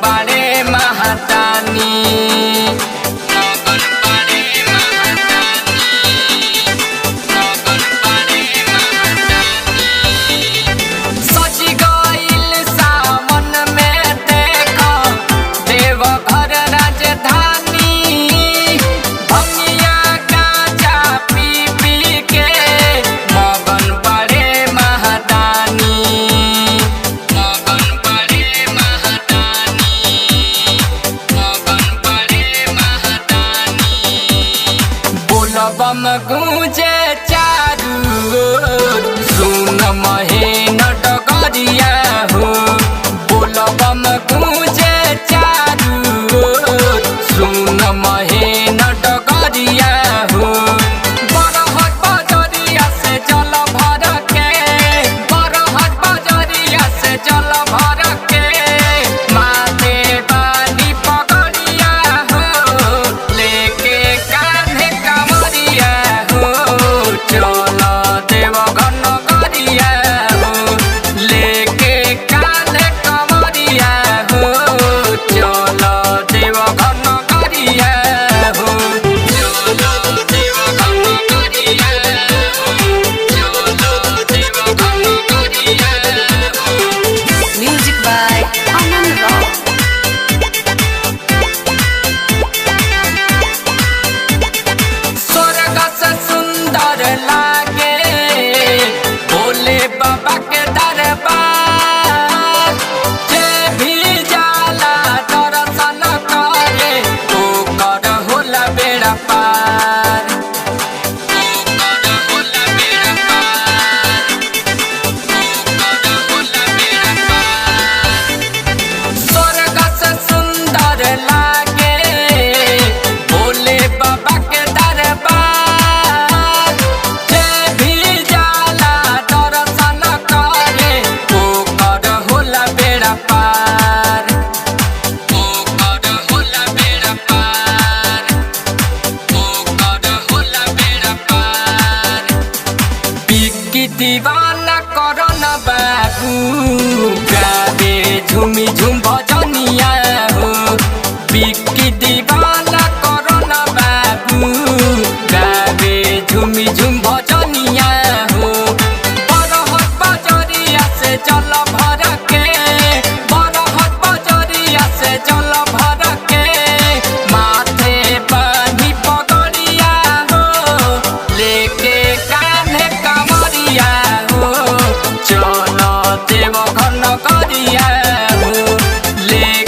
पाड़े महादानी सजी गइल सावन में देखो देवघर राजधानी भंगिया गांजा पी पी के मगन पाड़े महादानी बोलबम गूंजे चारू ओर, सुन महीन डगरिया हो। बोलबम गूंजे चारू ओर, सुन महीन डगरिया हो। बरहट बजरिया से जल भर के, बरहट बजरिया से जल भर के माथे बानी पगड़िया हो। लेके कान्हे कमरिया हो, चल देवघर नगरिया हो। लेके कान्हे कमरिया हो, चल देवघर नगरिया हो। चल देवघर नगरिया हो, चल देवघर नगरिया हो। Music by Anand Rao. स्वर्ग से सुंदर लागे भोले बाबा के दरबार। जे भी जाला दर्शन करे ओकर होला बेड़ा पार। ओकर होला बेड़ा पार। ओकर होला बेड़ा पार। स्वर्ग से सुंदर लागे भोले बाबा के दरबार। जे भी जाला दर्शन करे ओकर होला बेड़ा पार। ओकर होला बेड़ा पार। ओकर होला बेड़ा पार। बिक्की दीवाना करन बाबू गावे झुमी झुम भजनिया हो। बिक्की दीवाना करन बाबू गावे झुमी झुम भजनिया हो। बरहट बजरिया से जल भर के, बरहट बजरिया से जल भर के माथे बानी पगड़िया हो। लेके कान्हे कमरिया हो, चल देवघर नगरिया हो। लेके